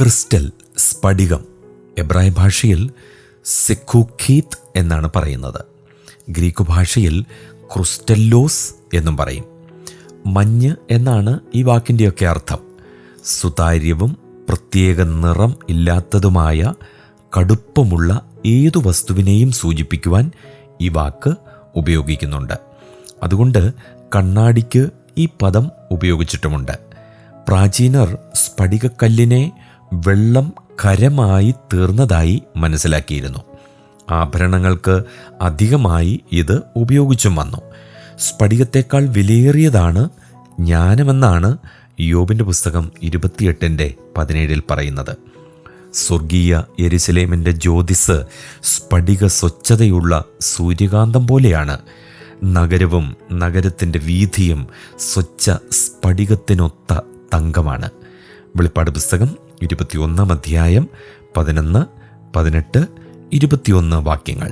Crystal, സ്ഫടികം. എബ്രായ ഭാഷയിൽ സെഖൂഖീത്ത് എന്നാണ് പറയുന്നത്. ഗ്രീക്ക് ഭാഷയിൽ ക്രിസ്റ്റല്ലോസ് എന്നും പറയും. മഞ്ഞ് എന്നാണ് ഈ വാക്കിൻ്റെയൊക്കെ അർത്ഥം. സുതാര്യവും പ്രത്യേക നിറം ഇല്ലാത്തതുമായ കടുപ്പമുള്ള ഏതു വസ്തുവിനെയും സൂചിപ്പിക്കുവാൻ ഈ വാക്ക് ഉപയോഗിക്കുന്നുണ്ട്. അതുകൊണ്ട് കണ്ണാടിക്ക് ഈ പദം ഉപയോഗിച്ചിട്ടുമുണ്ട്. പ്രാചീനർ സ്ഫടികക്കല്ലിനെ വെള്ളം ഖരമായി തീർന്നതായി മനസ്സിലാക്കിയിരുന്നു. ആഭരണങ്ങൾക്ക് അധികമായി ഇത് ഉപയോഗിച്ചും വന്നു. സ്ഫടികത്തേക്കാൾ വിലയേറിയതാണ് ജ്ഞാനമെന്നാണ് യോബിൻ്റെ പുസ്തകം 28:17 പറയുന്നത്. സ്വർഗീയ യെരുശലേമിൻ്റെ ജ്യോതിസ് സ്ഫടിക സ്വച്ഛതയുള്ള സൂര്യകാന്തം പോലെയാണ്. നഗരവും നഗരത്തിൻ്റെ വീഥിയും സ്വച്ഛ സ്ഫടികത്തിനൊത്ത തങ്കമാണ്. വെളിപ്പാട് പുസ്തകം 21 11, 18, 21 വാക്യങ്ങൾ.